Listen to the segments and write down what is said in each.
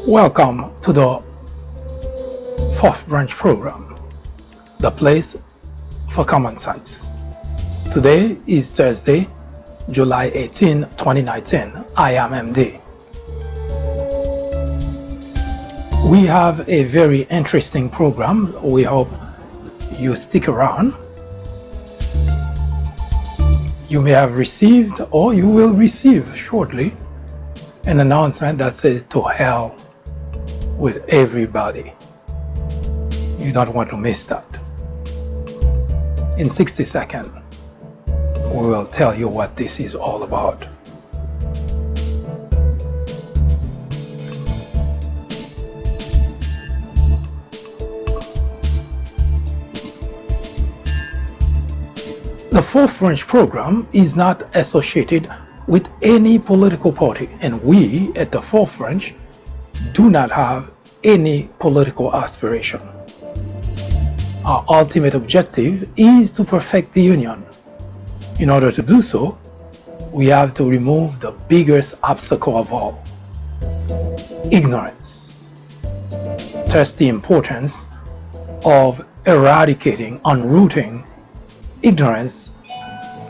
Welcome to the fourth branch program, the place for common sense. Today is Thursday, July 18, 2019. I am MD. We have a very interesting program. We hope you stick around. You may have received, or you will receive shortly, an announcement that says to hell with everybody. You don't want to miss that. In 60 seconds, we will tell you what this is all about. The fourth branch program is not associated with any political party, and we at the fourth branch do not have any political aspiration. Our ultimate objective is to perfect the union. In order to do so, we have to remove the biggest obstacle of all, ignorance. Thus the importance of eradicating, unrooting ignorance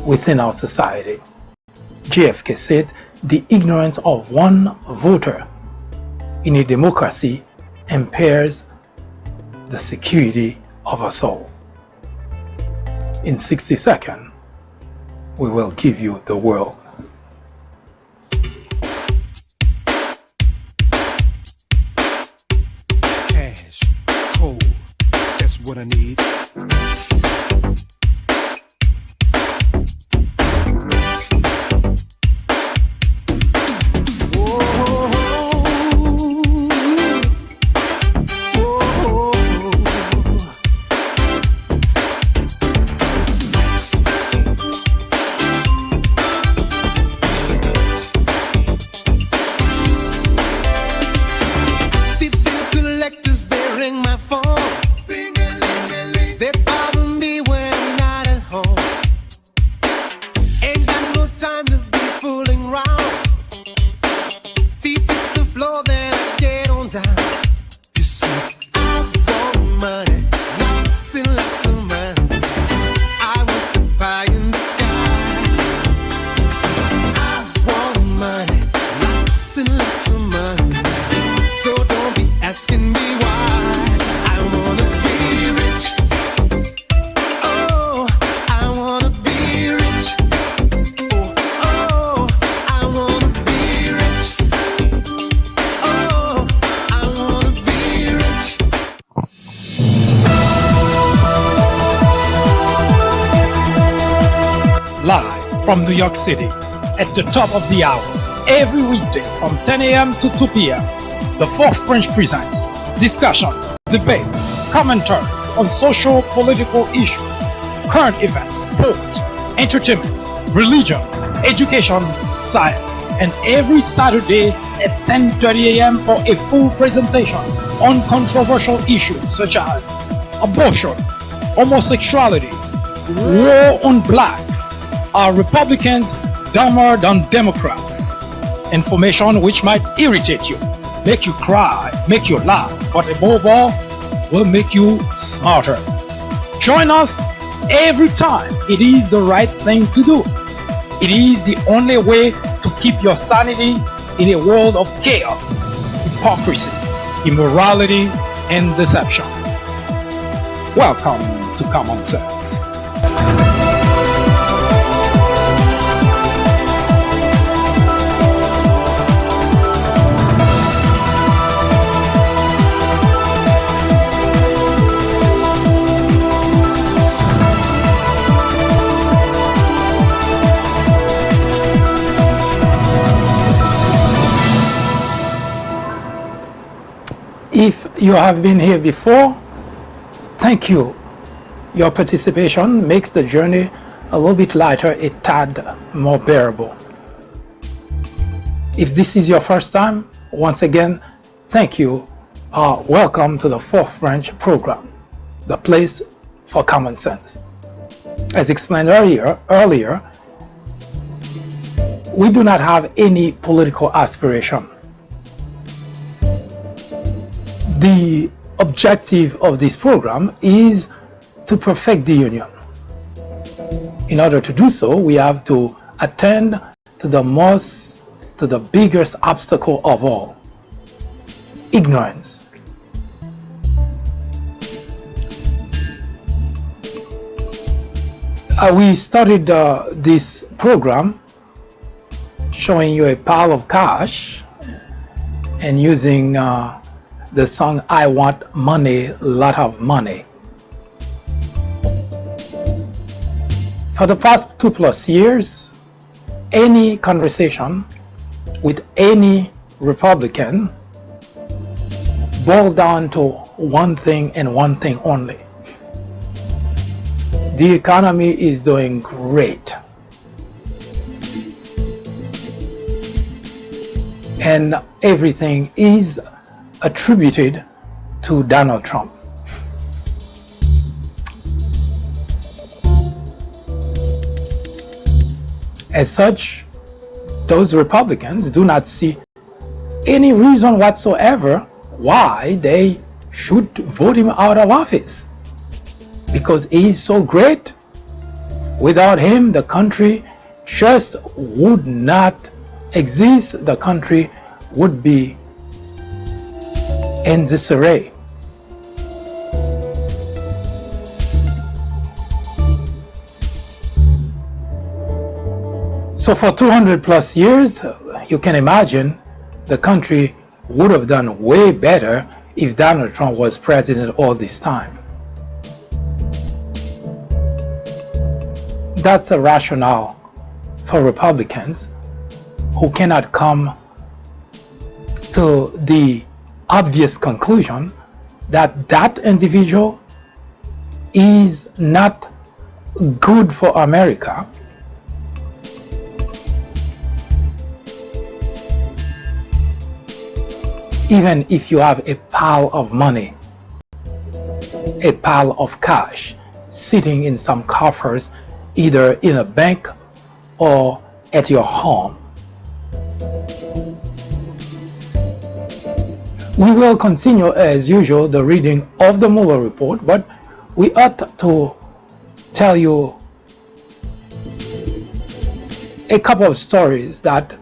within our society. JFK said, the ignorance of one voter in a democracy impairs the security of us all. In 60 seconds, we will give you the world. Cash, cold, that's what I need. Live from New York City, at the top of the hour, every weekday from 10 a.m. to 2 p.m. The fourth branch presents discussions, debates, commentaries on social, political issues, current events, sports, entertainment, religion, education, science, and every Saturday at 10:30 a.m. for a full presentation on controversial issues such as abortion, homosexuality, war on blacks. Are Republicans dumber than Democrats? Information which might irritate you, make you cry, make you laugh, but above all, will make you smarter. Join us every time. It is the right thing to do. It is the only way to keep your sanity in a world of chaos, hypocrisy, immorality, and deception. Welcome to Common Sense. If you have been here before, thank you. Your participation makes the journey a little bit lighter, a tad more bearable. If this is your first time, once again, thank you. Welcome to the fourth branch program, the place for common sense. As explained earlier, we do not have any political aspiration. objective of this program is to perfect the union. In order to do so, we have to attend to the biggest obstacle of all: ignorance. We started this program showing you a pile of cash and using the song "I Want Money, Lot of Money." For the past 2+ years, any conversation with any Republican boiled down to one thing and one thing only: the economy is doing great. And everything is attributed to Donald Trump. As such, those Republicans do not see any reason whatsoever why they should vote him out of office, because he is so great. Without him, the country just would not exist. The country would be in disarray. So for 200+ years, you can imagine the country would have done way better if Donald Trump was president all this time. That's a rationale for Republicans who cannot come to the obvious conclusion that that individual is not good for America. Even if you have a pile of money, a pile of cash sitting in some coffers, either in a bank or at your home. We will continue as usual the reading of the Mueller report, but we ought to tell you a couple of stories that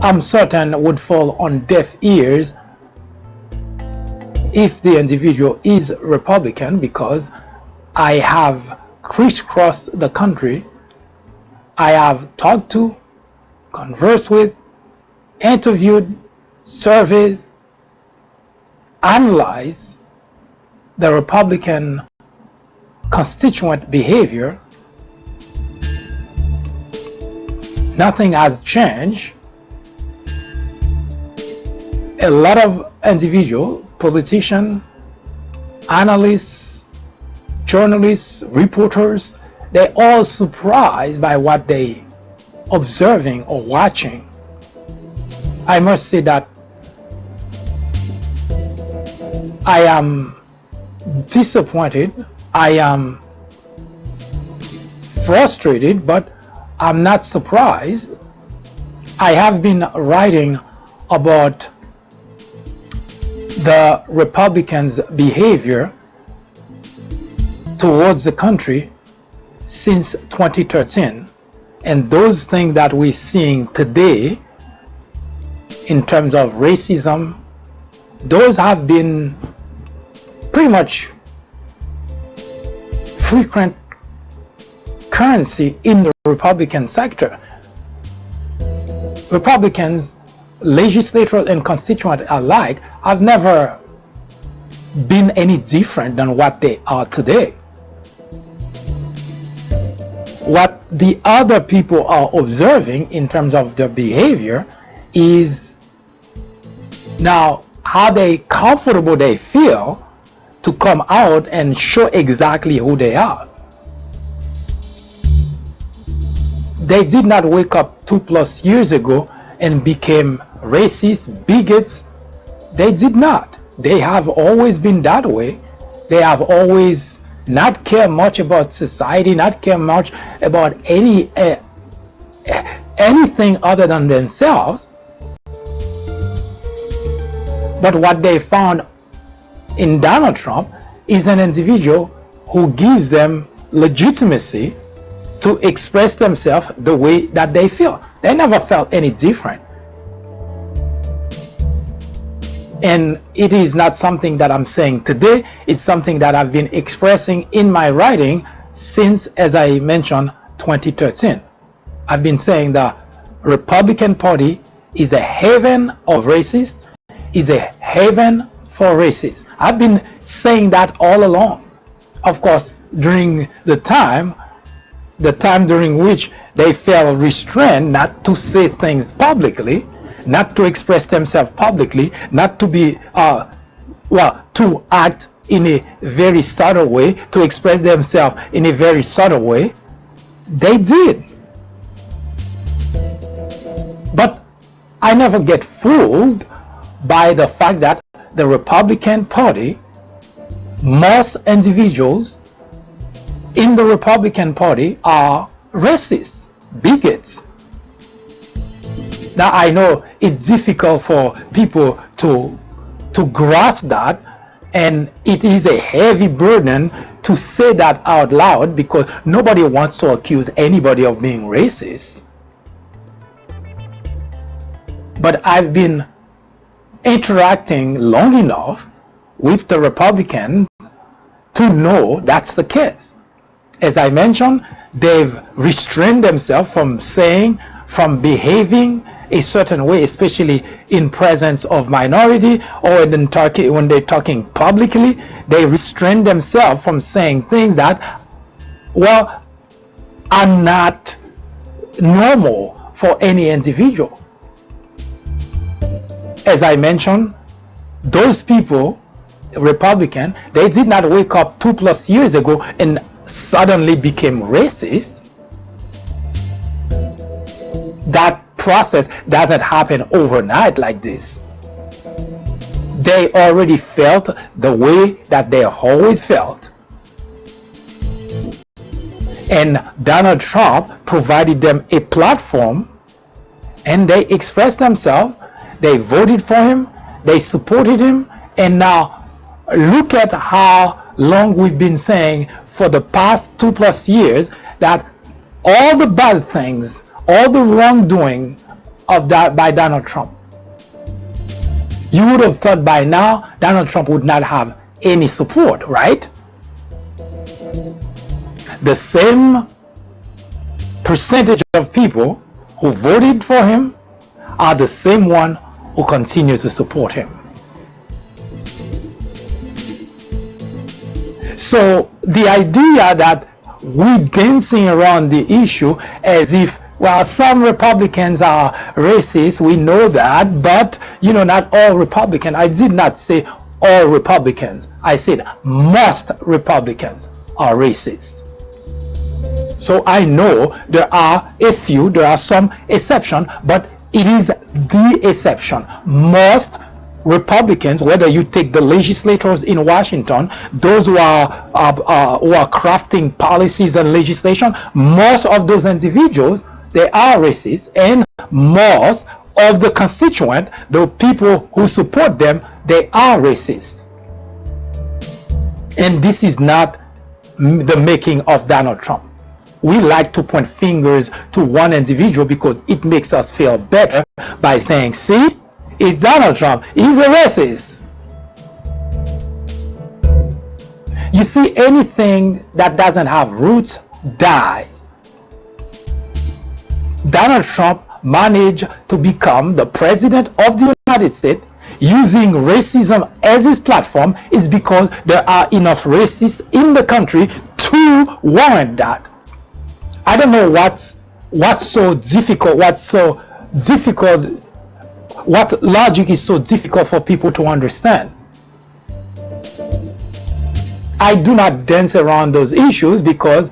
I'm certain would fall on deaf ears if the individual is Republican, because I have crisscrossed the country. I have talked to, conversed with, interviewed, surveyed, analyzed the Republican constituent behavior. Nothing has changed. A lot of individuals, politicians, analysts, journalists, reporters, they're all surprised by what they observing or watching. I must say that I am disappointed, I am frustrated, but I'm not surprised. I have been writing about the Republicans' behavior towards the country since 2013, and those things that we're seeing today in terms of racism, those have been pretty much frequent currency in the Republican sector. Republicans, legislators and constituents alike, have never been any different than what they are today. What the other people are observing in terms of their behavior is now how comfortable they feel to come out and show exactly who they are. They did not wake up 2+ years ago and became racist, bigots. They did not. They have always been that way. They have always not cared much about society, not cared much about anything other than themselves. But what they found in Donald Trump is an individual who gives them legitimacy to express themselves the way that they feel. They never felt any different. And it is not something that I'm saying today. It's something that I've been expressing in my writing since, as I mentioned, 2013. I've been saying the Republican Party is a haven of racists, is a haven for racists. I've been saying that all along. Of course, during the time during which they felt restrained not to say things publicly, not to express themselves publicly, not to be, to act in a very subtle way, to express themselves in a very subtle way, they did. But I never get fooled by the fact that the Republican Party, most individuals in the Republican Party are racists, bigots. Now I know it's difficult for people to grasp that, and it is a heavy burden to say that out loud because nobody wants to accuse anybody of being racist. But I've been interacting long enough with the Republicans to know that's the case. As I mentioned, they've restrained themselves from behaving a certain way, especially in presence of minority or when they're talking publicly. They restrain themselves from saying things that, are not normal for any individual. As I mentioned, those people, Republican, they did not wake up 2+ years ago and suddenly became racist. That process doesn't happen overnight like this. They already felt the way that they always felt. And Donald Trump provided them a platform, and they expressed themselves. They voted for him, they supported him, and now look at how long we've been saying for the past 2+ years that all the bad things, all the wrongdoing of that by Donald Trump. You would have thought by now Donald Trump would not have any support, right? The same percentage of people who voted for him are the same one who continue to support him. So the idea that we're dancing around the issue as if, some Republicans are racist, we know that, but not all Republicans. I did not say all Republicans. I said most Republicans are racist. So I know there are some exceptions, but it is the exception. Most Republicans, whether you take the legislators in Washington, those who are crafting policies and legislation, most of those individuals, they are racist, and most of the constituent, the people who support them, they are racist. And this is not the making of Donald Trump. We like to point fingers to one individual because it makes us feel better by saying, see, it's Donald Trump, he's a racist. You see, anything that doesn't have roots dies. Donald Trump managed to become the president of the United States using racism as his platform is because there are enough racists in the country to warrant that. I don't know what's so difficult, what logic is so difficult for people to understand. I do not dance around those issues because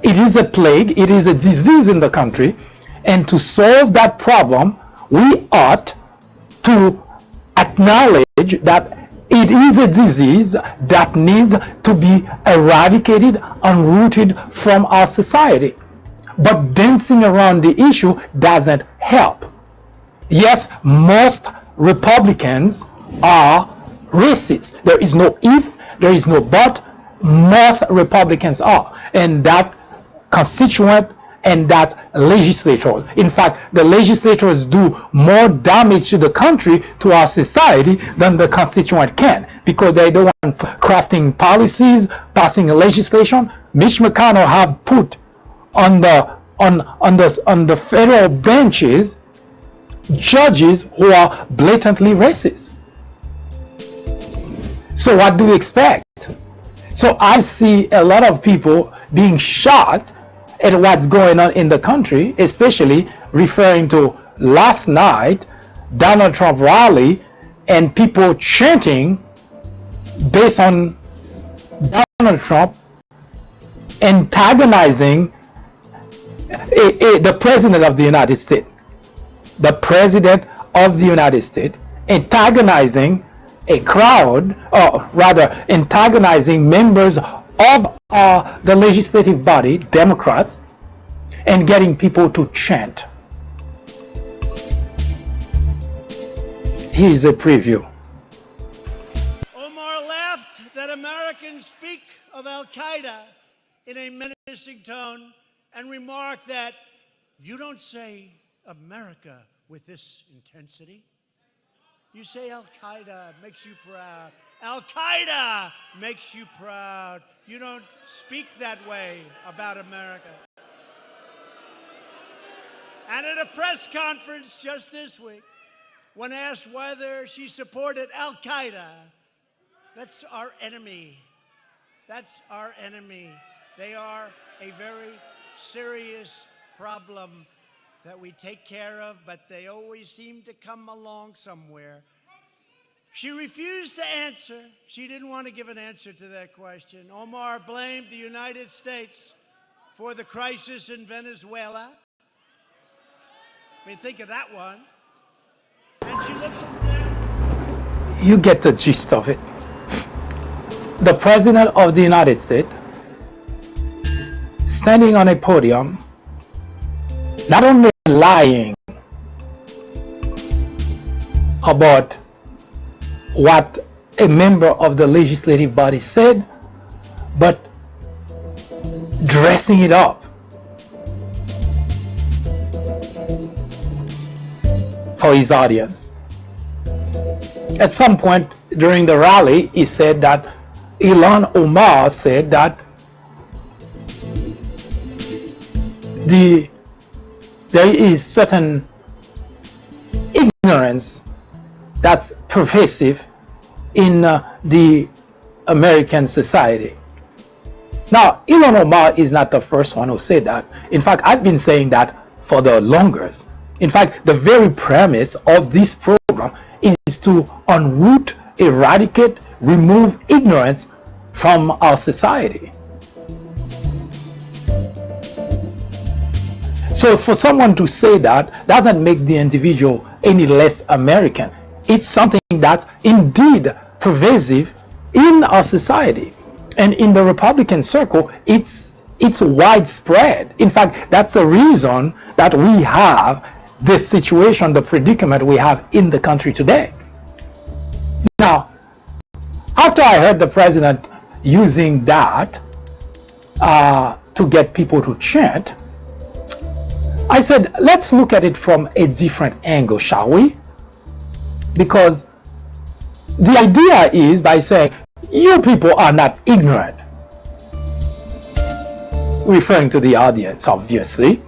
it is a plague, it is a disease in the country, and to solve that problem, we ought to acknowledge that it is a disease that needs to be eradicated, unrooted from our society. But dancing around the issue doesn't help. Yes, most Republicans are racist. There is no if, there is no but. Most Republicans are, and that constituent and that legislators. In fact, the legislators do more damage to the country, to our society, than the constituent can, because they don't want crafting policies, passing legislation. Mitch McConnell have put on the federal benches judges who are blatantly racist. So what do we expect? So I see a lot of people being shocked at what's going on in the country, especially referring to last night Donald Trump rally and people chanting based on Donald Trump antagonizing the president of the United States. The president of the United States antagonizing a crowd, or rather antagonizing members of the legislative body, Democrats, and getting people to chant. Here's a preview. Omar laughed that Americans speak of Al-Qaeda in a menacing tone and remarked that you don't say America with this intensity. You say Al-Qaeda makes you proud. Al-Qaeda makes you proud. You don't speak that way about America. And at a press conference just this week, when asked whether she supported Al-Qaeda, that's our enemy. That's our enemy. They are a very serious problem that we take care of, but they always seem to come along somewhere. She refused to answer. She didn't want to give an answer to that question. Omar blamed the United States for the crisis in Venezuela. I mean, think of that one. And she looks... You get the gist of it. The President of the United States standing on a podium, not only lying about what a member of the legislative body said, but dressing it up for his audience. At some point during the rally, he said that Ilhan Omar said that there is certain ignorance that's pervasive in the American society. Now, Ilhan Omar is not the first one who said that. In fact, I've been saying that for the longest. In fact, the very premise of this program is to unroot, eradicate, remove ignorance from our society. So for someone to say that doesn't make the individual any less American. It's something that's indeed pervasive in our society. And in the Republican circle, it's widespread. In fact, that's the reason that we have this situation, the predicament we have in the country today. Now, after I heard the president using that to get people to chant, I said, let's look at it from a different angle, shall we? Because the idea is by saying, you people are not ignorant, referring to the audience, obviously.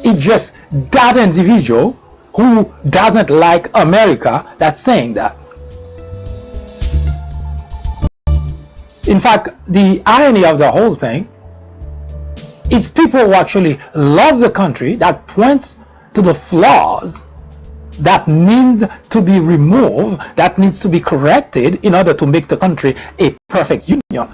It's just that individual who doesn't like America that's saying that. In fact, the irony of the whole thing, it's people who actually love the country that points to the flaws that need to be removed, that needs to be corrected in order to make the country a perfect union.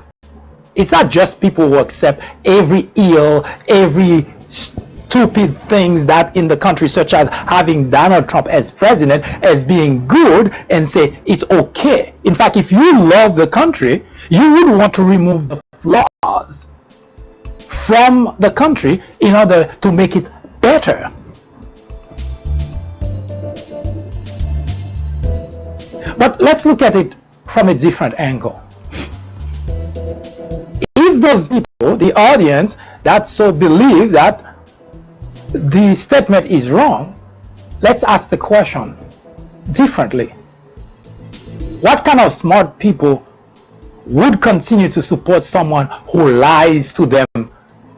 It's not just people who accept every ill, every stupid things that in the country, such as having Donald Trump as president, as being good, and say it's okay. In fact, if you love the country, you would want to remove the flaws from the country in order to make it better. But let's look at it from a different angle. If those people, the audience that so believe that the statement is wrong, let's ask the question differently. What kind of smart people would continue to support someone who lies to them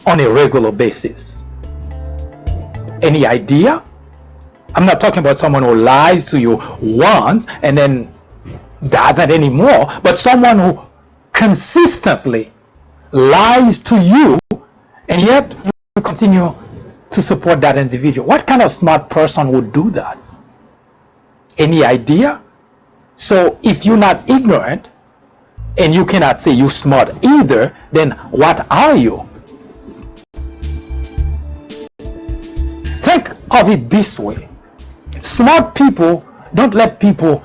on a regular basis? Any idea? I'm not talking about someone who lies to you once and then doesn't anymore, but someone who consistently lies to you and yet you continue to support that individual. What kind of smart person would do that? Any idea? So if you're not ignorant and you cannot say you're smart either, then what are you? Think of it this way. Smart people don't let people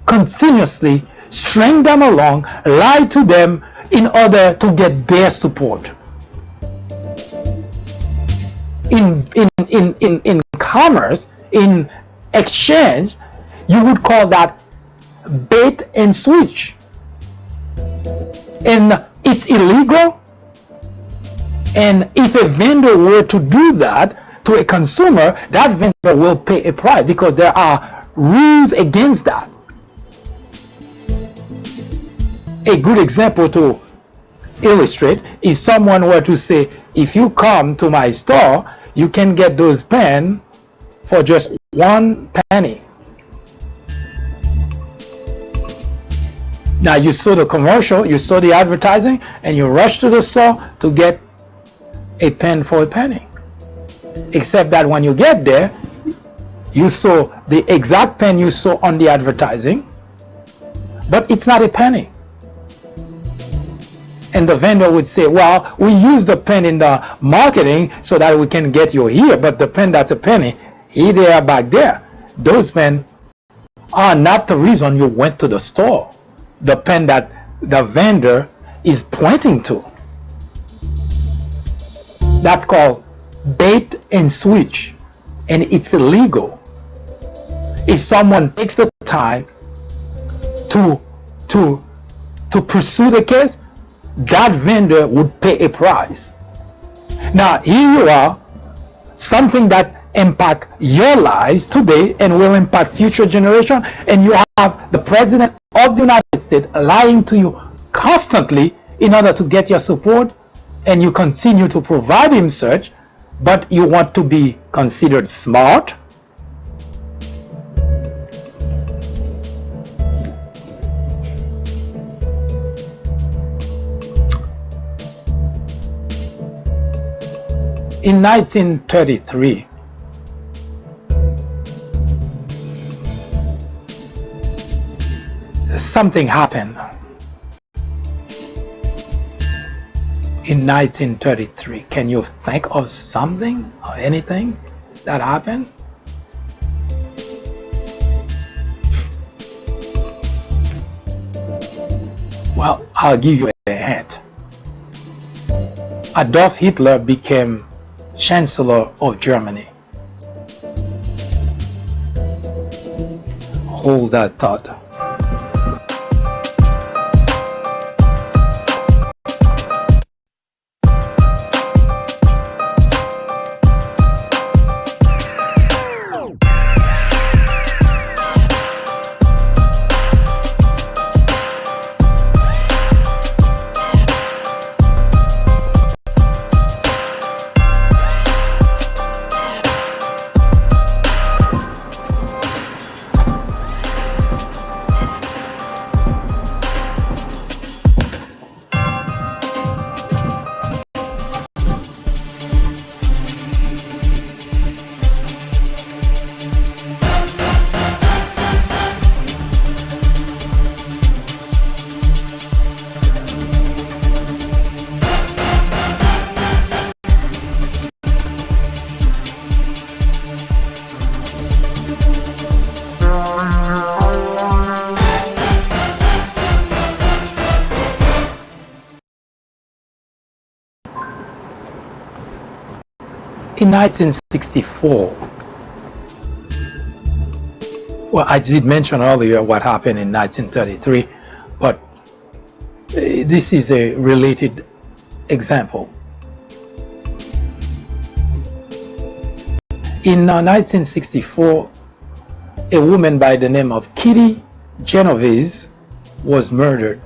continuously string them along, lie to them in order to get their support. In commerce, in exchange, you would call that bait and switch. And it's illegal. And if a vendor were to do that to a consumer, that vendor will pay a price because there are rules against that. A good example to illustrate, if someone were to say, if you come to my store, you can get those pens for just 1 penny. Now you saw the commercial, you saw the advertising, and you rush to the store to get a pen for a penny. Except that when you get there, you saw the exact pen you saw on the advertising, but it's not a penny. And the vendor would say, well, we use the pen in the marketing so that we can get you here, but the pen that's a penny, here they are back there. Those pens are not the reason you went to the store. The pen that the vendor is pointing to. That's called bait and switch, and it's illegal. If someone takes the time to pursue the case, that vendor would pay a price. Now here you are, something that impact your lives today and will impact future generation, and you have the president of the United States lying to you constantly in order to get your support, and you continue to provide him such, but you want to be considered smart. In 1933, something happened. In 1933, can you think of something or anything that happened? Well, I'll give you a hint. Adolf Hitler became Chancellor of Germany. Hold that thought. In 1964, Well, I did mention earlier what happened in 1933, but this is a related example. In 1964, a woman by the name of Kitty Genovese was murdered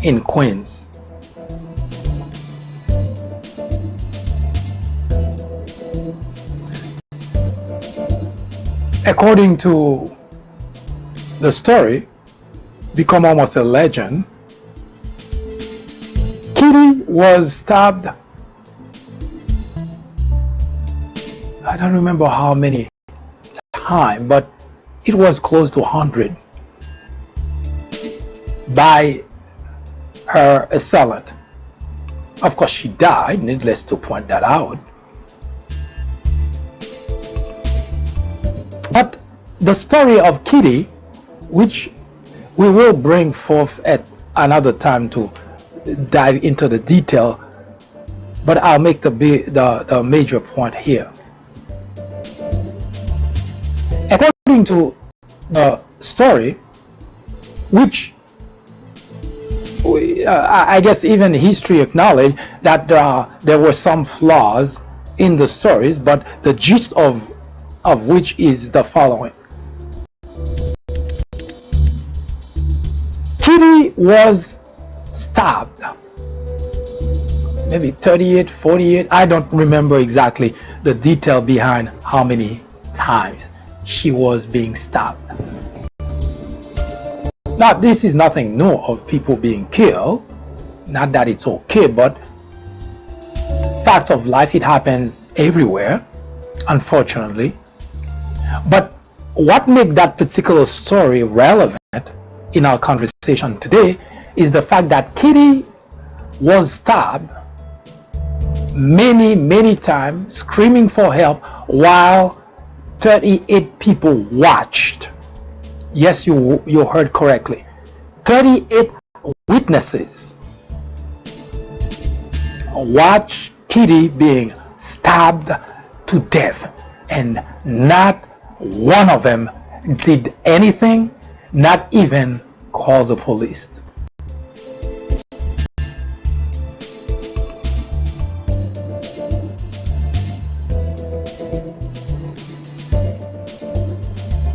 in Queens. According to the story, become almost a legend, Kitty was stabbed, I don't remember how many times, but it was close to 100 by her assailant. Of course, she died, needless to point that out. But the story of Kitty, which we will bring forth at another time to dive into the detail, but I'll make the major point here. According to the story, which I guess even history acknowledged that there were some flaws in the stories, but the gist of which is the following. Kitty was stabbed maybe 38, 48, I don't remember exactly the detail behind how many times she was being stabbed. Now, this is nothing new of people being killed, not that it's okay, but facts of life, it happens everywhere, unfortunately. But what makes that particular story relevant in our conversation today is the fact that Kitty was stabbed many times, screaming for help, while 38 people watched. Yes, you heard correctly. 38 witnesses watched Kitty being stabbed to death, and not one of them did anything, not even call the police.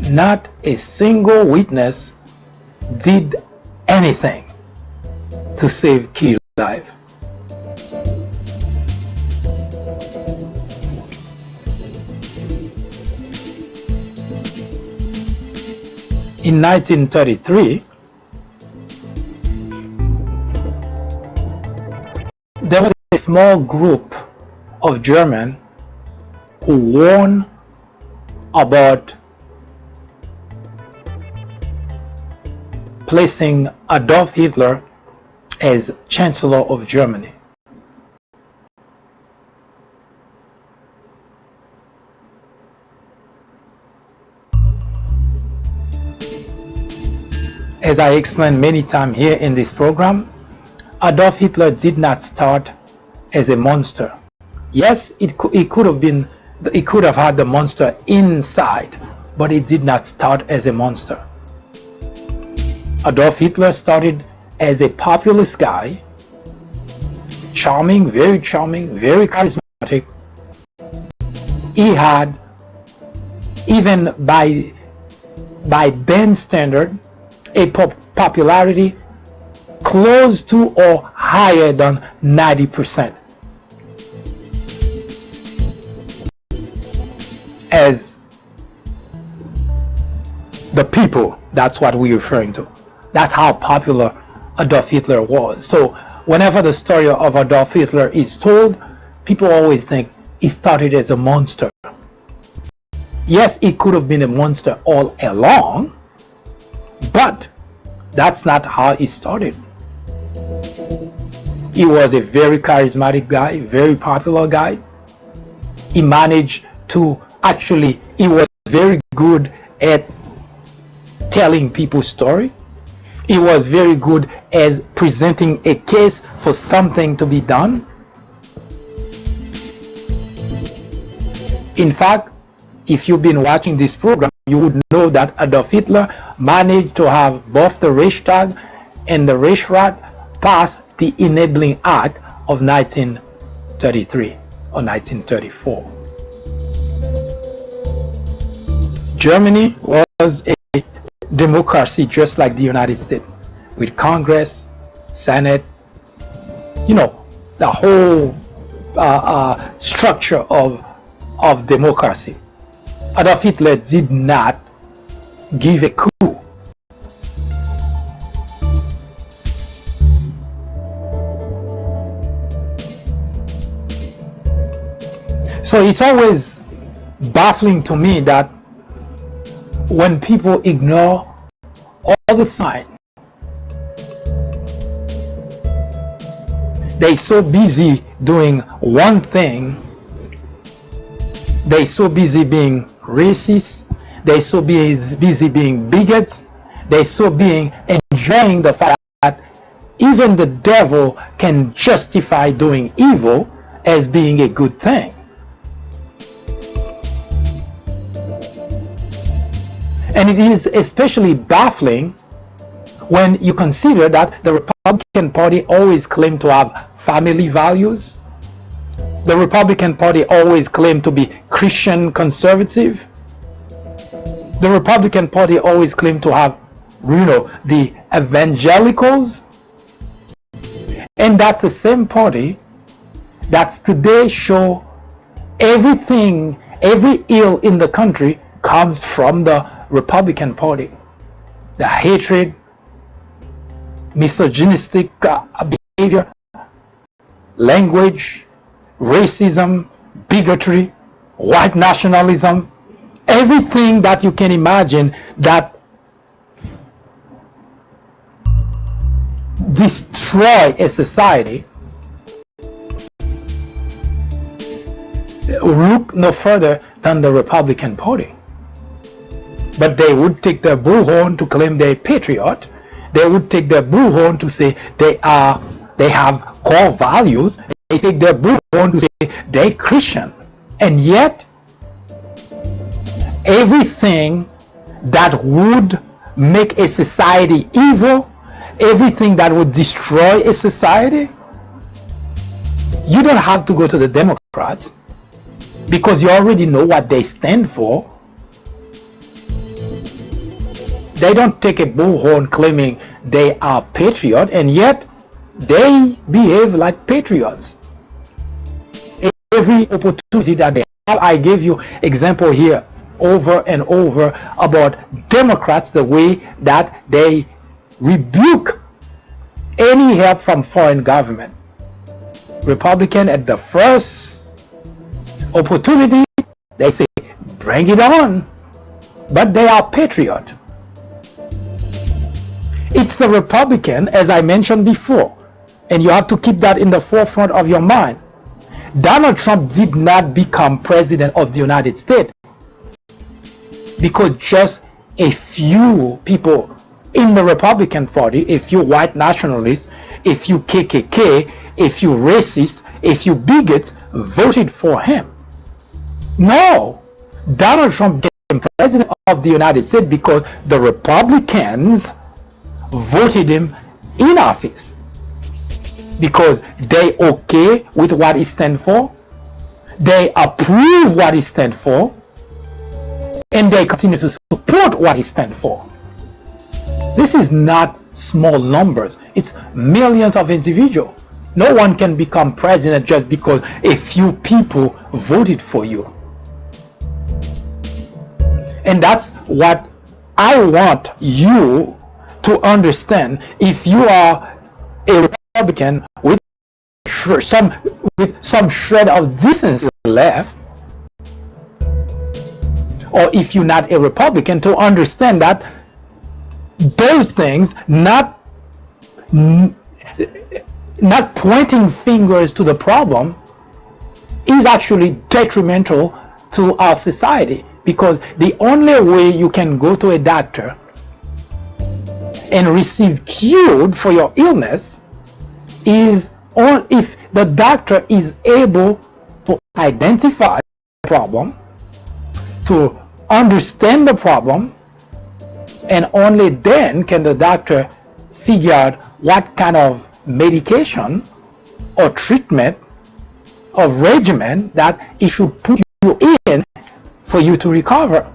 Not a single witness did anything to save Kitty's life. In 1933, there was a small group of Germans who warned about placing Adolf Hitler as Chancellor of Germany. As I explained many times here in this program, Adolf Hitler did not start as a monster. Yes, it could have had the monster inside, but it did not start as a monster. Adolf Hitler started as a populist guy, charming, very charismatic. He had, even by then standard, a popularity close to or higher than 90%. As the people, that's what we're referring to. That's how popular Adolf Hitler was. So whenever the story of Adolf Hitler is told, people always think he started as a monster. Yes, he could have been a monster all along, but that's not how he started. He was a very charismatic guy, very popular guy. He managed to he was very good at telling people's story. He was very good at presenting a case for something to be done. In fact, if you've been watching this program, you would know that Adolf Hitler managed to have both the Reichstag and the Reichsrat pass the Enabling Act of 1933 or 1934. Germany was a democracy just like the United States, with Congress, Senate, the whole structure of democracy. Adolf Hitler did not give a coup. So it's always baffling to me that when people ignore all the signs, they're so busy doing one thing. They're so busy being racist. They're so busy being bigots. They're so being enjoying the fact that even the devil can justify doing evil as being a good thing. And it is especially baffling when you consider that the Republican Party always claimed to have family values. The Republican Party always claimed to be Christian conservative. The Republican Party always claimed to have, the evangelicals. And that's the same party that's today show everything, every ill in the country comes from the Republican Party. The hatred, misogynistic behavior, language, racism, bigotry, white nationalism, everything that you can imagine that destroy a society. Look no further than the Republican Party. But they would take their bullhorn to claim they're patriot. They would take their bullhorn to say they have core values. They take their bullhorn to say they're Christian. And yet, everything that would make a society evil, everything that would destroy a society, you don't have to go to the Democrats because you already know what they stand for. They don't take a bullhorn claiming they are patriot, and yet they behave like patriots. Every opportunity that they have, I gave you example here over and over about Democrats, the way that they rebuke any help from foreign government. Republican, at the first opportunity, they say, bring it on. But they are patriot. It's the Republican, as I mentioned before, and you have to keep that in the forefront of your mind. Donald Trump did not become president of the United States because just a few people in the Republican Party, a few white nationalists, a few KKK, a few racists, a few bigots voted for him. No, Donald Trump became president of the United States because the Republicans voted him in office because they okay with what he stands for, they approve what he stands for, and they continue to support what he stands for. This is not small numbers, it's millions of individuals. No one can become president just because a few people voted for you. And that's what I want you to understand. If you are a Republican with some shred of decency left, or if you're not a Republican, to understand that those things, not pointing fingers to the problem, is actually detrimental to our society, because the only way you can go to a doctor and receive cured for your illness is if the doctor is able to identify the problem, to understand the problem, and only then can the doctor figure out what kind of medication or treatment or regimen that he should put you in for you to recover.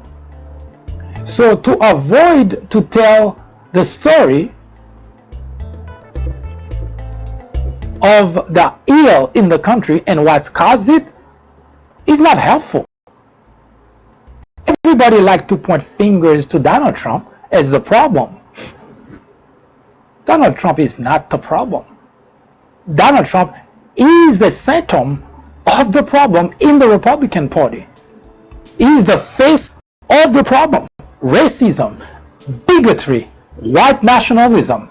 So to avoid to tell the story of the ill in the country and what's caused it is not helpful. Everybody likes to point fingers to Donald Trump as the problem. Donald Trump is not the problem. Donald Trump is the symptom of the problem in the Republican Party. He is the face of the problem. Racism, bigotry, white nationalism.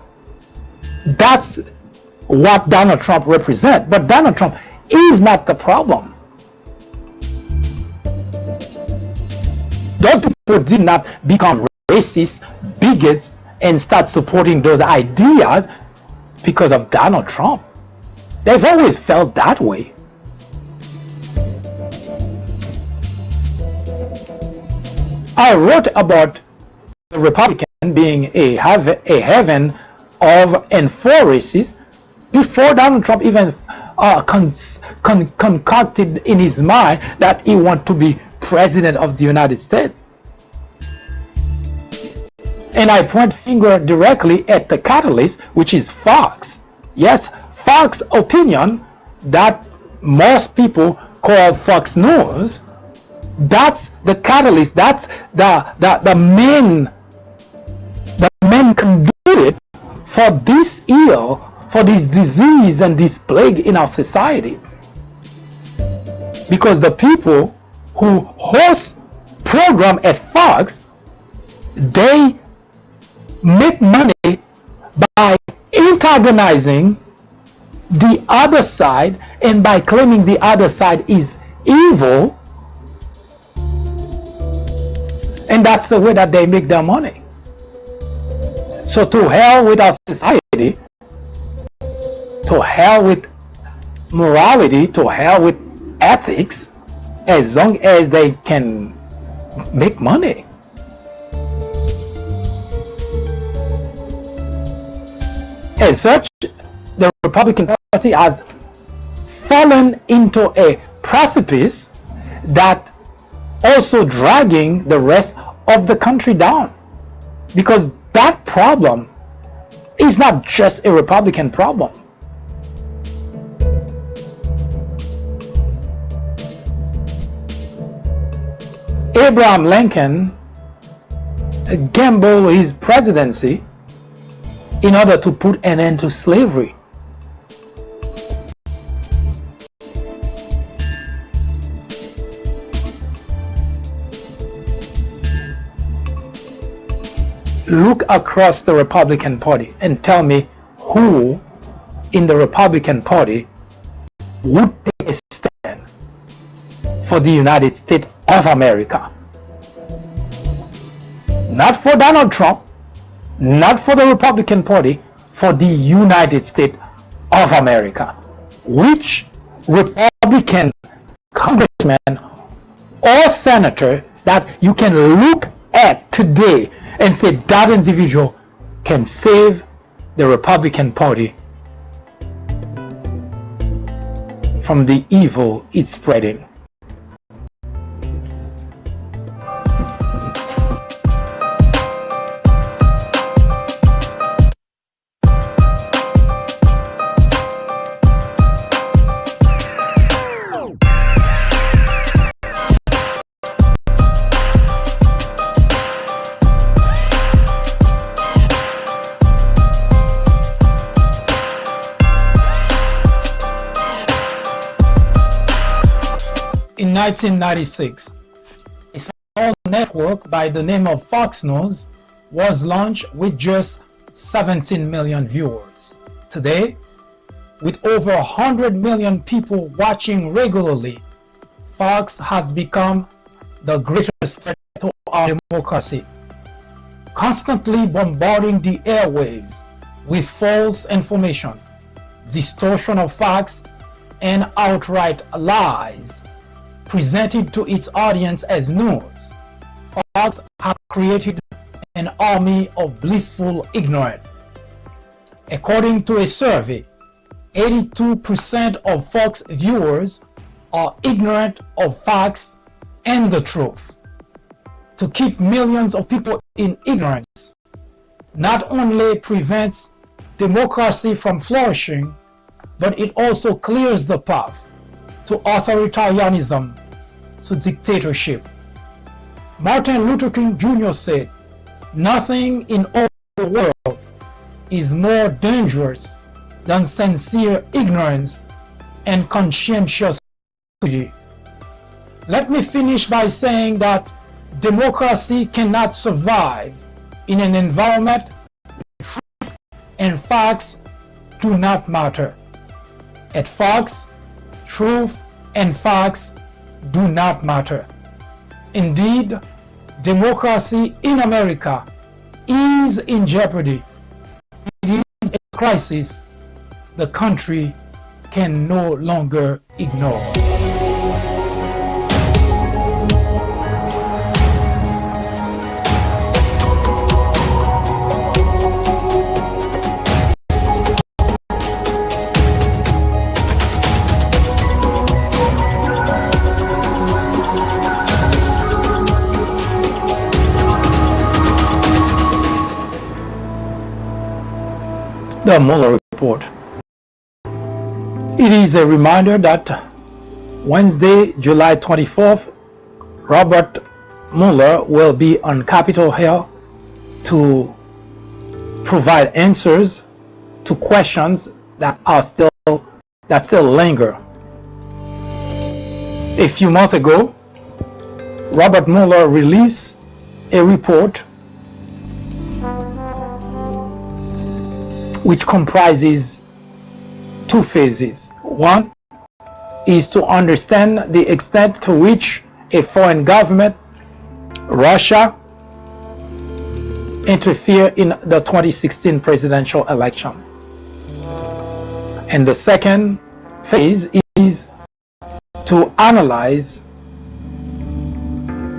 That's what Donald Trump represents. But Donald Trump is not the problem. Those people did not become racist, bigots, and start supporting those ideas because of Donald Trump. They've always felt that way. I wrote about the Republican being a heaven of and for races before Donald Trump even concocted in his mind that he wants to be president of the United States. And I point finger directly at the catalyst, which is Fox. Yes, Fox opinion that most people call Fox News. That's the catalyst. That's the main conduit for this ill, for this disease and this plague in our society. Because the people who host program at Fox, they make money by antagonizing the other side and by claiming the other side is evil, and that's the way that they make their money. So to hell with our society, to hell with morality, to hell with ethics, as long as they can make money. As such, the Republican Party has fallen into a precipice that also dragging the rest of the country down, because that problem is not just a Republican problem. Abraham Lincoln gambled his presidency in order to put an end to slavery. Look across the Republican Party and tell me who in the Republican Party would take a stand for the United States of America. Not for Donald Trump, not for the Republican Party, for the United States of America. Which Republican congressman or senator that you can look at today and say that individual can save the Republican Party from the evil it's spreading? In 1996, a small network by the name of Fox News was launched with just 17 million viewers. Today, with over 100 million people watching regularly, Fox has become the greatest threat to our democracy, constantly bombarding the airwaves with false information, distortion of facts, and outright lies presented to its audience as news. Fox have created an army of blissful ignorance. According to a survey, 82% of Fox viewers are ignorant of facts and the truth. To keep millions of people in ignorance not only prevents democracy from flourishing, but it also clears the path to authoritarianism, to dictatorship. Martin Luther King Jr. said, "Nothing in all the world is more dangerous than sincere ignorance and conscientious duty." Let me finish by saying that democracy cannot survive in an environment where truth and facts do not matter. At Fox, truth and facts do not matter. Indeed, democracy in America is in jeopardy. It is a crisis the country can no longer ignore. The Mueller report. It is a reminder that Wednesday, July 24th, Robert Mueller will be on Capitol Hill to provide answers to questions that still linger. A few months ago, Robert Mueller released a report which comprises two phases. One is to understand the extent to which a foreign government, Russia, interfered in the 2016 presidential election. And the second phase is to analyze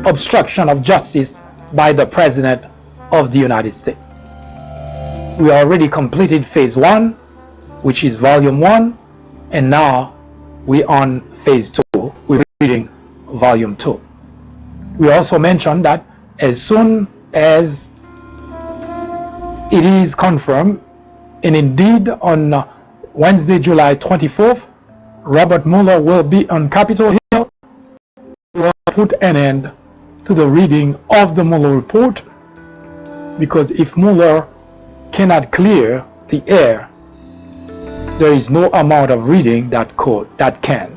obstruction of justice by the President of the United States. We already completed phase 1, which is volume 1, and now we're on phase 2. We're reading volume 2. We also mentioned that as soon as it is confirmed, and indeed on Wednesday, July 24th, Robert Mueller will be on Capitol Hill, we will put an end to the reading of the Mueller report, because if Mueller cannot clear the air, there is no amount of reading that can.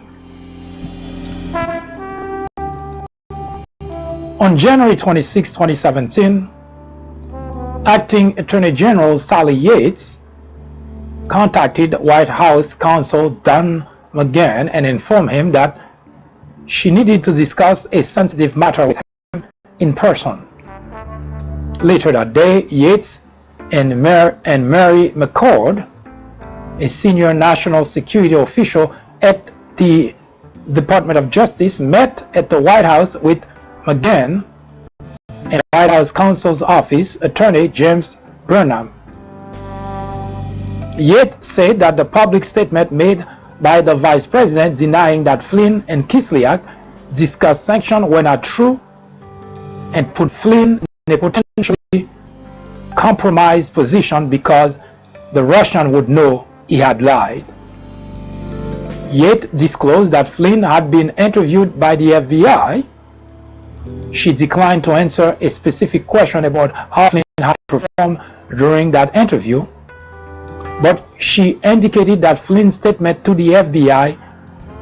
On January 26, 2017, Acting Attorney General Sally Yates contacted White House counsel Don McGahn and informed him that she needed to discuss a sensitive matter with him in person. Later that day, Yates and Mary McCord, a senior national security official at the Department of Justice, met at the White House with McGahn and White House counsel's office attorney James Burnham. Yates said that the public statement made by the vice president denying that Flynn and Kislyak discussed sanctions were not true and put Flynn in a potentially compromised position because the Russian would know he had lied. Yates disclosed that Flynn had been interviewed by the FBI. She declined to answer a specific question about how Flynn had performed during that interview, but she indicated that Flynn's statement to the FBI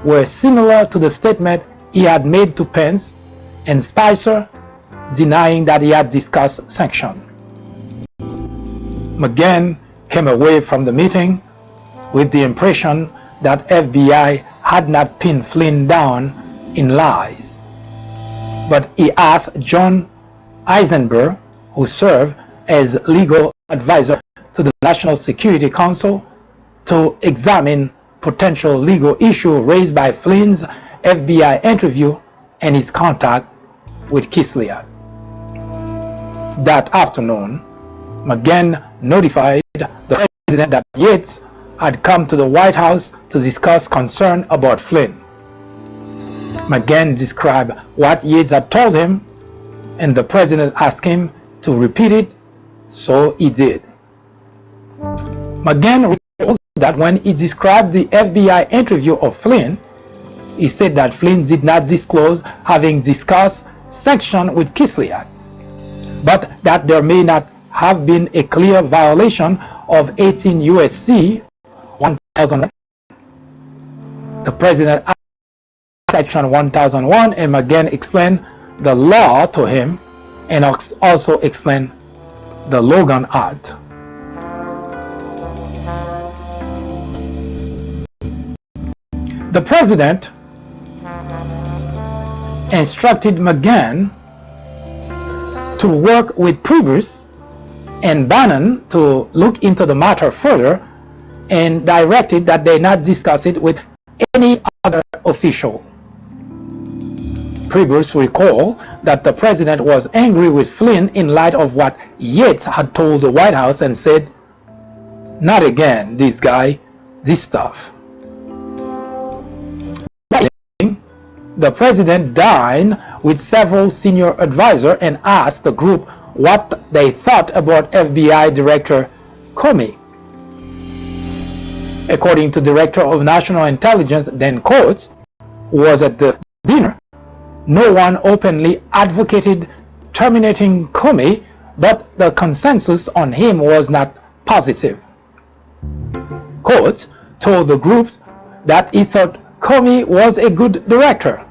were similar to the statement he had made to Pence and Spicer, denying that he had discussed sanctions. McGahn came away from the meeting with the impression that FBI had not pinned Flynn down in lies. But he asked John Eisenberg, who served as legal advisor to the National Security Council, to examine potential legal issues raised by Flynn's FBI interview and his contact with Kislyak. That afternoon, McGahn notified the president that Yates had come to the White House to discuss concern about Flynn. McGahn described what Yates had told him, and the president asked him to repeat it, so he did. McGahn recalled that when he described the FBI interview of Flynn, he said that Flynn did not disclose having discussed sanctions with Kislyak, but that there may not have been a clear violation of 18 U.S.C. 1001. The president asked Section 1001, and McGahn explained the law to him and also explained the Logan Act. The president instructed McGahn to work with Priebus and Bannon to look into the matter further and directed that they not discuss it with any other official. Priebus recalled that the president was angry with Flynn in light of what Yates had told the White House and said, "Not again, this guy, this stuff." The president dined with several senior advisors and asked the group what they thought about FBI Director Comey. According to Director of National Intelligence Dan Coats, who was at the dinner, no one openly advocated terminating Comey, but the consensus on him was not positive. Coats told the groups that he thought Comey was a good director.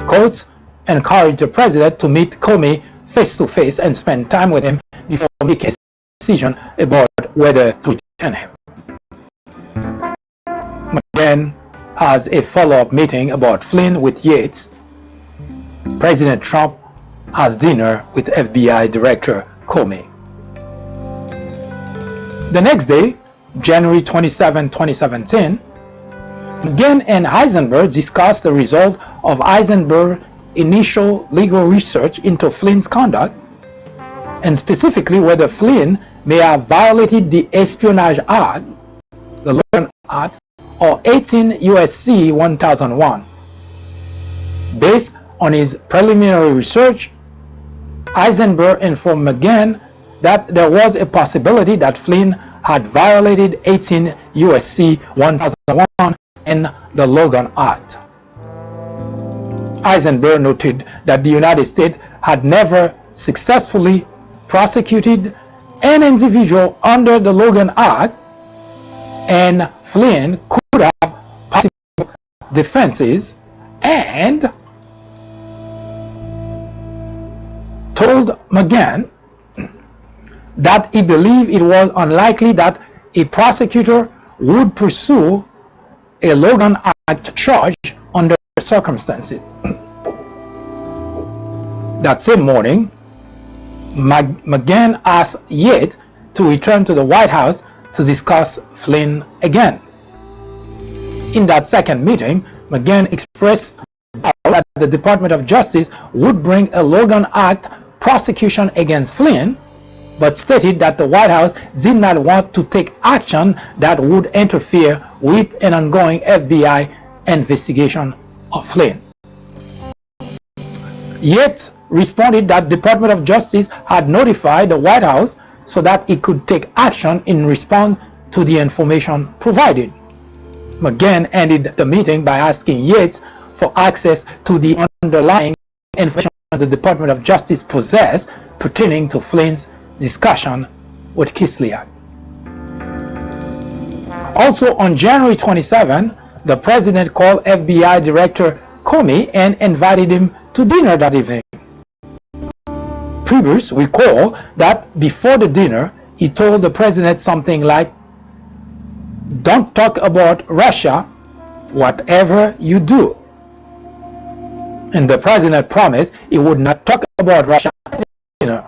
Coats encouraged the president to meet Comey face to face and spend time with him before making a decision about whether to retain him. McGahn has a follow-up meeting about Flynn with Yates. President Trump has dinner with FBI Director Comey. The next day, January 27, 2017, McGahn and Eisenberg discussed the result of Eisenberg's initial legal research into Flynn's conduct, and specifically whether Flynn may have violated the Espionage Act, the Logan Act, or 18 U.S.C. 1001. Based on his preliminary research, Eisenberg informed McGahn that there was a possibility that Flynn had violated 18 U.S.C. 1001 and the Logan Act. Eisenberg noted that the United States had never successfully prosecuted an individual under the Logan Act, and Flynn could have possible defenses, and told McGahn that he believed it was unlikely that a prosecutor would pursue a Logan Act charge under circumstances. That same morning, McGahn asked Yates to return to the White House to discuss Flynn again. In that second meeting, McGahn expressed that the Department of Justice would bring a Logan Act prosecution against Flynn, but stated that the White House did not want to take action that would interfere with an ongoing FBI investigation of Flynn. Yates responded that the Department of Justice had notified the White House so that it could take action in response to the information provided. McGahn ended the meeting by asking Yates for access to the underlying information the Department of Justice possessed pertaining to Flynn's discussion with Kislyak. Also on January 27, the president called FBI Director Comey and invited him to dinner that evening. Priebus recalled that before the dinner, he told the president something like, "Don't talk about Russia, whatever you do." And the president promised he would not talk about Russia at dinner.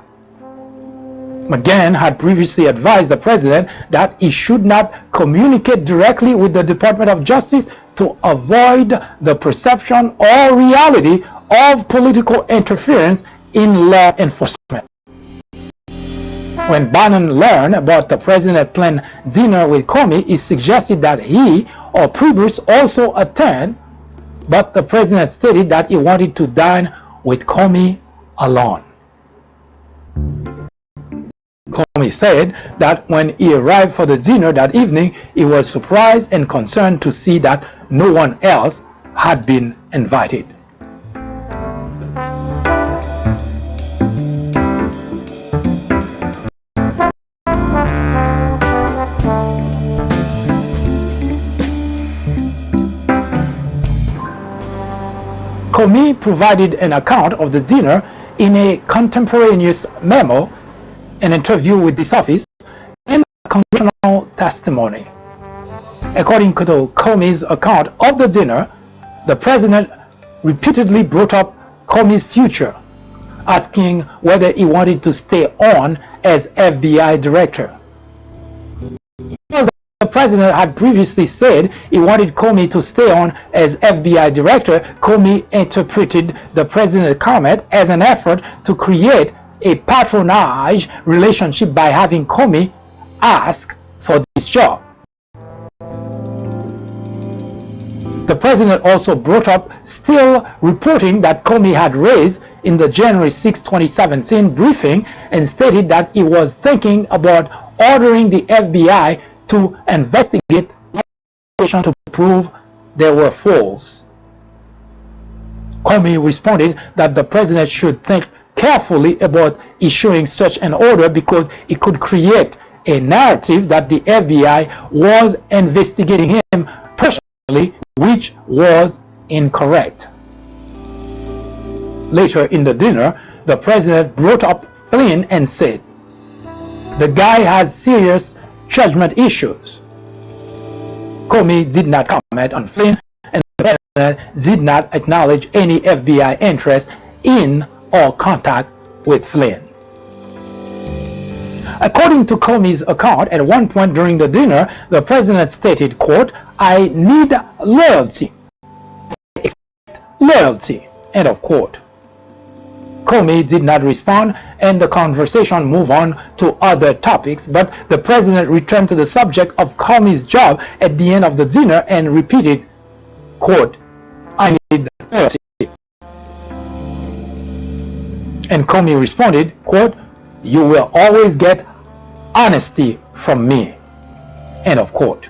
McGahn had previously advised the president that he should not communicate directly with the Department of Justice to avoid the perception or reality of political interference in law enforcement. When Bannon learned about the president's planned dinner with Comey, he suggested that he or Priebus also attend, but the president stated that he wanted to dine with Comey alone. Comey said that when he arrived for the dinner that evening, he was surprised and concerned to see that no one else had been invited. Comey provided an account of the dinner in a contemporaneous memo, an interview with this office, and congressional testimony. According to Comey's account of the dinner, the president repeatedly brought up Comey's future, asking whether he wanted to stay on as FBI director. The president had previously said he wanted Comey to stay on as FBI director. Comey interpreted the president's comment as an effort to create a patronage relationship by having Comey ask for this job. The president also brought up still reporting that Comey had raised in the January 6, 2017 briefing and stated that he was thinking about ordering the FBI to investigate allegations to prove they were false. Comey responded that the president should think carefully about issuing such an order because it could create a narrative that the FBI was investigating him personally, which was incorrect. Later in the dinner, the president brought up Flynn and said, "The guy has serious judgment issues." Comey did not comment on Flynn, and the president did not acknowledge any FBI interest in or contact with Flynn. According to Comey's account, at one point during the dinner, the president stated, quote, "I need loyalty. Loyalty," end of quote. Comey did not respond, and the conversation moved on to other topics, but the president returned to the subject of Comey's job at the end of the dinner and repeated, quote, "I need loyalty." And Comey responded, quote, "You will always get honesty from me," end of quote.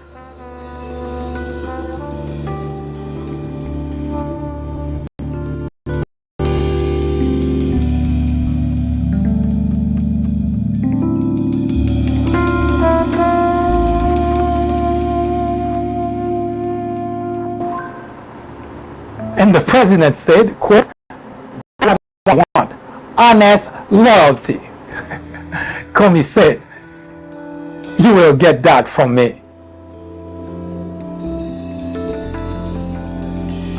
And the president said, quote, "I want honest loyalty." Comey said, "You will get that from me."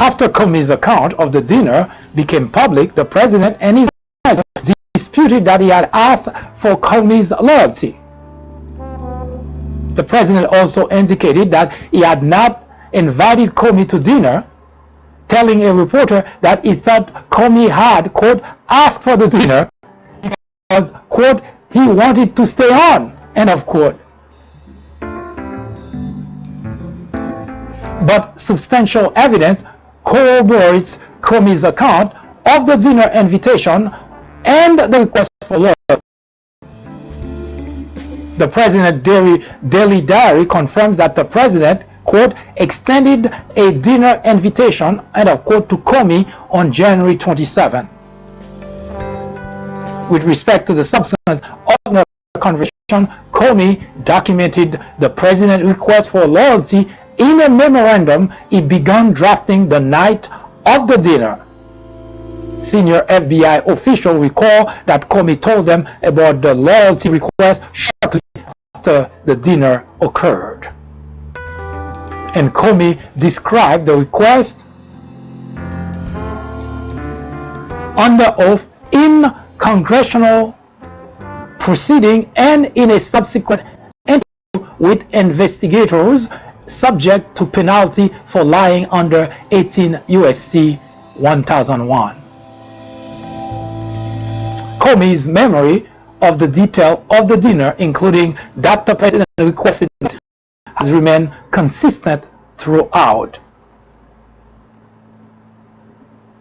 After Comey's account of the dinner became public, the president and his advisor disputed that he had asked for Comey's loyalty. The president also indicated that he had not invited Comey to dinner, telling a reporter that he thought Comey had, quote, "asked for the dinner because, quote, he wanted to stay on," end of quote. But substantial evidence corroborates Comey's account of the dinner invitation and the request for loyalty. The president's daily diary confirms that the president, quote, extended a dinner invitation, end of quote, to Comey on January 27. With respect to the substance of the conversation, Comey documented the president's request for loyalty in a memorandum he began drafting the night of the dinner. Senior FBI officials recall that Comey told them about the loyalty request shortly after the dinner occurred. And Comey described the request under oath in congressional proceeding and in a subsequent interview with investigators subject to penalty for lying under 18 U.S.C. 1001. Comey's memory of the detail of the dinner, including that the president requested, has remained consistent throughout.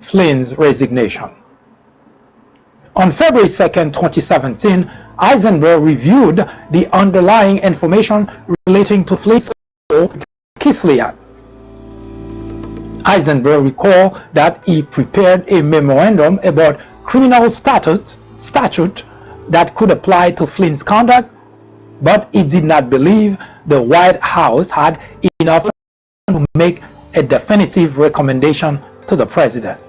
Flynn's resignation. On February 2, 2017, Eisenberg reviewed the underlying information relating to Flynn's Kislyak. Eisenberg recalled that he prepared a memorandum about criminal statute that could apply to Flynn's conduct, but he did not believe the White House had enough to make a definitive recommendation to the president.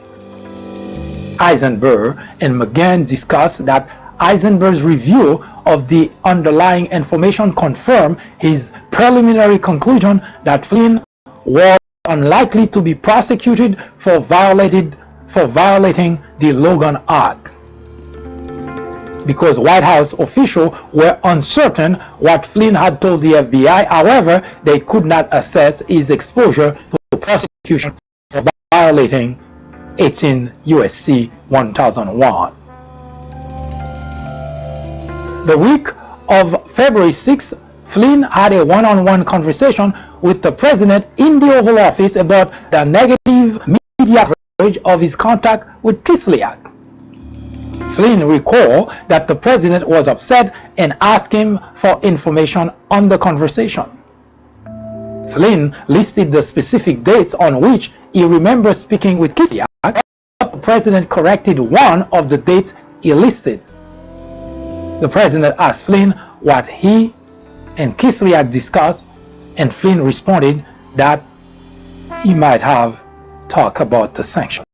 Eisenberg and McGahn discussed that Eisenberg's review of the underlying information confirmed his preliminary conclusion that Flynn was unlikely to be prosecuted for violating the Logan Act. Because White House officials were uncertain what Flynn had told the FBI, however, they could not assess his exposure to prosecution for violating 18 U.S.C. 1001. The week of February 6, Flynn had a one-on-one conversation with the president in the Oval Office about the negative media coverage of his contact with Kislyak. Flynn recalled that the president was upset and asked him for information on the conversation. Flynn listed the specific dates on which he remembers speaking with Kislyak, but the president corrected one of the dates he listed. The president asked Flynn what he and Kislyak discussed, and Flynn responded that he might have talked about the sanction.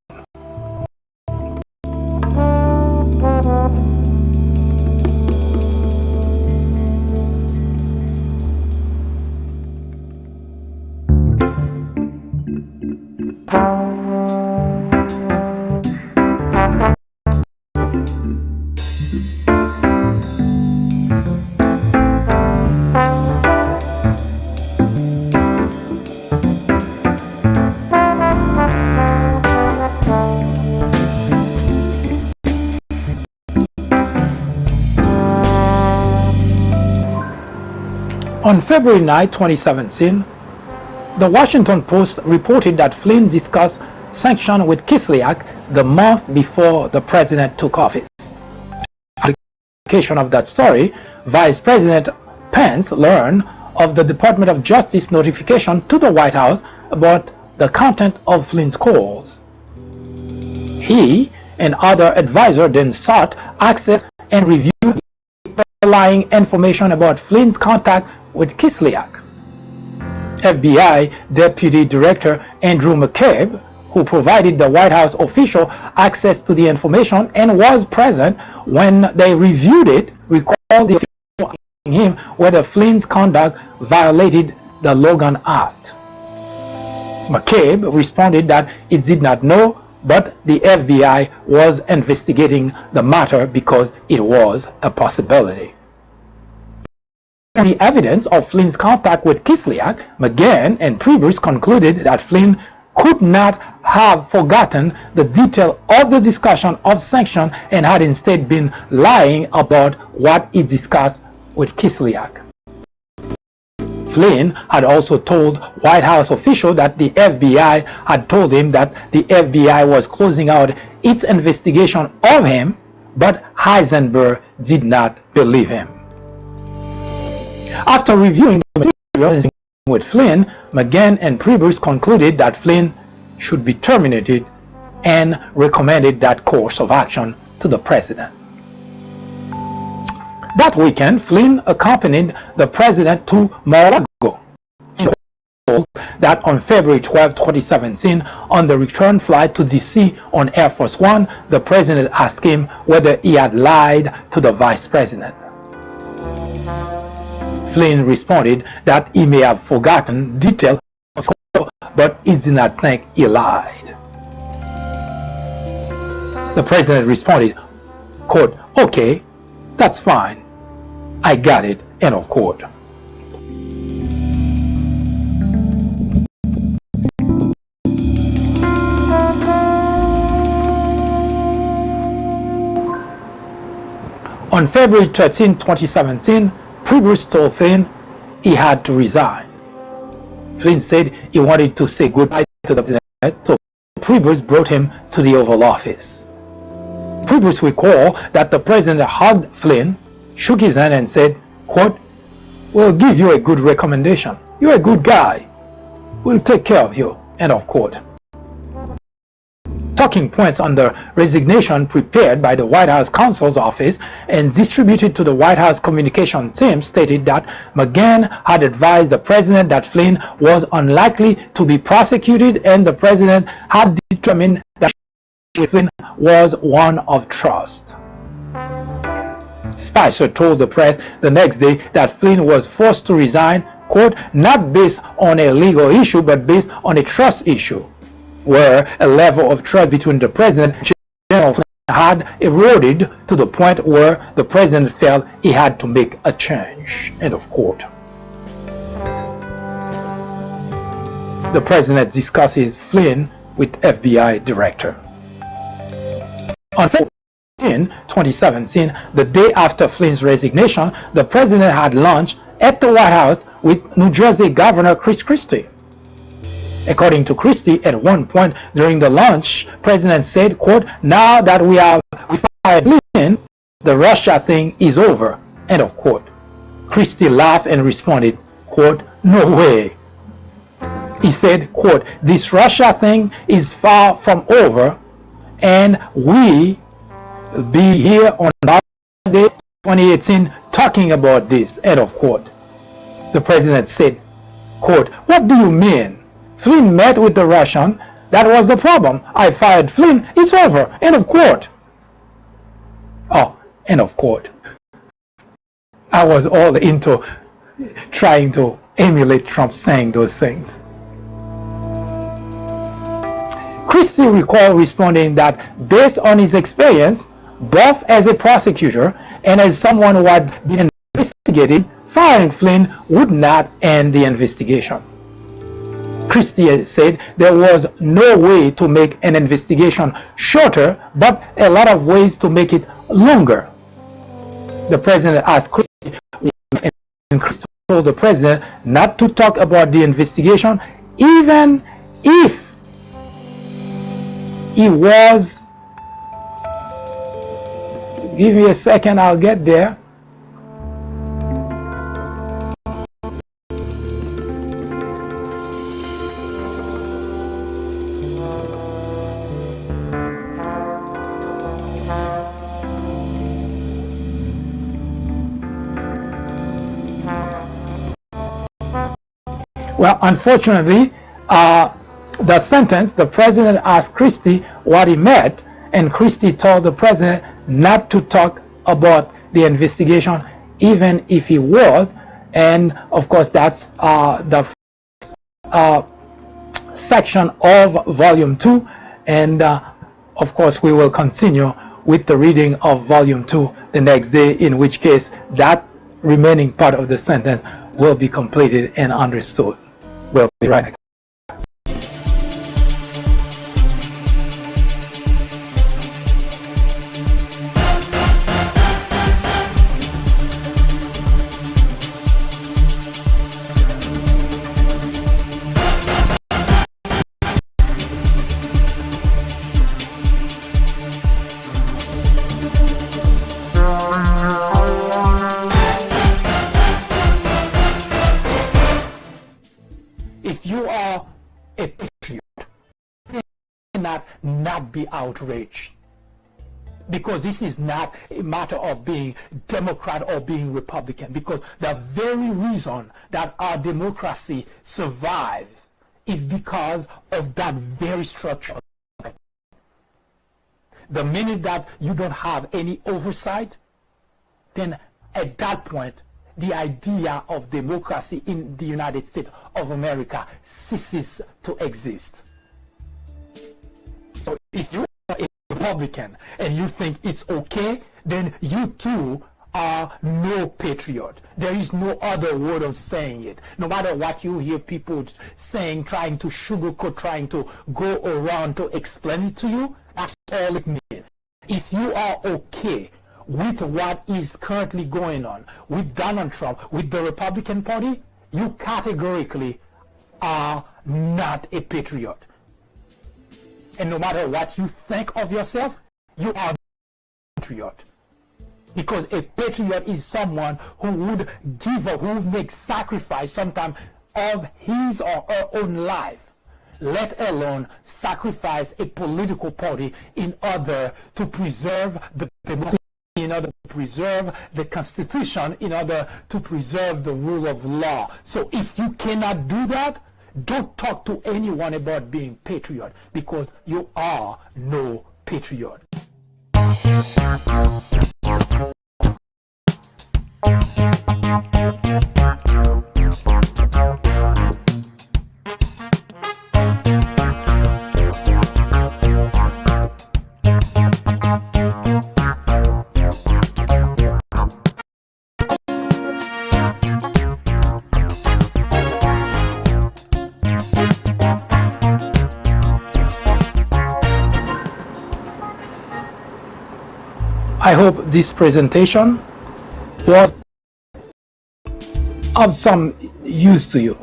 On February 9, 2017, the Washington Post reported that Flynn discussed sanctions with Kislyak the month before the president took office. On publication of that story, Vice President Pence learned of the Department of Justice notification to the White House about the content of Flynn's calls. He and other advisors then sought access and reviewed the underlying information about Flynn's contact with Kislyak. FBI Deputy Director Andrew McCabe, who provided the White House official access to the information and was present when they reviewed it, recalled the official asking him whether Flynn's conduct violated the Logan Act. McCabe responded that he did not know, but the FBI was investigating the matter because it was a possibility. The evidence of Flynn's contact with Kislyak, McGahn and Priebus concluded that Flynn could not have forgotten the detail of the discussion of sanctions and had instead been lying about what he discussed with Kislyak. Flynn had also told White House officials that the FBI had told him that the FBI was closing out its investigation of him, but Eisenberg did not believe him. After reviewing the material with Flynn, McGahn and Priebus concluded that Flynn should be terminated and recommended that course of action to the president. That weekend, Flynn accompanied the president to Mar-a-Lago. He told that on February 12, 2017, on the return flight to D.C. on Air Force One, the president asked him whether he had lied to the vice president. Flynn responded that he may have forgotten details, but he did not think he lied. The president responded, quote, "Okay, that's fine. I got it," end of quote. On February 13, 2017, Priebus told Flynn he had to resign. Flynn said he wanted to say goodbye to the president, so Priebus brought him to the Oval Office. Priebus recalled that the president hugged Flynn, shook his hand and said, quote, "We'll give you a good recommendation. You're a good guy. We'll take care of you," end of quote. Talking points on the resignation prepared by the White House counsel's office and distributed to the White House communication team stated that McGahn had advised the president that Flynn was unlikely to be prosecuted, and the president had determined that Flynn was one of trust. Spicer told the press the next day that Flynn was forced to resign, quote, "not based on a legal issue but based on a trust issue, where a level of trust between the president and General Flynn had eroded to the point where the president felt he had to make a change," end of quote. The president discusses Flynn with FBI director. On February 2017, the day after Flynn's resignation, the president had lunch at the White House with New Jersey Governor Chris Christie. According to Christie, at one point during the lunch, the president said, quote, "Now that we fired Flynn, the Russia thing is over," end of quote. Christie laughed and responded, quote, "No way." He said, quote, "This Russia thing is far from over, and we will be here on Monday 2018 talking about this," end of quote. The president said, quote, "What do you mean? Flynn met with the Russian. That was the problem. I fired Flynn. It's over," end of quote. Oh, end of quote. I was all into trying to emulate Trump saying those things. Christie recalled responding that based on his experience, both as a prosecutor and as someone who had been investigated, firing Flynn would not end the investigation. Christie said there was no way to make an investigation shorter, but a lot of ways to make it longer. The president asked Christie, and Christie told the president not to talk about the investigation, even if he was, give me a second, I'll get there. Well, unfortunately, the sentence, the president asked Christie what he meant, and Christie told the president not to talk about the investigation, even if he was. And of course, that's the section of volume 2. And of course, we will continue with the reading of volume 2 the next day, in which case that remaining part of the sentence will be completed and understood. We'll be right back. Not be outraged, because this is not a matter of being Democrat or being Republican, because the very reason that our democracy survives is because of that very structure. The minute that you don't have any oversight, then at that point the idea of democracy in the United States of America ceases to exist. So if you are a Republican and you think it's okay, then you too are no patriot. There is no other word of saying it. No matter what you hear people saying, trying to sugarcoat, trying to go around to explain it to you, that's all it means. If you are okay with what is currently going on with Donald Trump, with the Republican Party, you categorically are not a patriot. And no matter what you think of yourself, you are a patriot. Because a patriot is someone who would give or who would make sacrifice sometimes of his or her own life, let alone sacrifice a political party in order to preserve the democracy, in order to preserve the Constitution, in order to preserve the rule of law. So if you cannot do that, don't talk to anyone about being patriot, because you are no patriot. I hope this presentation was of some use to you,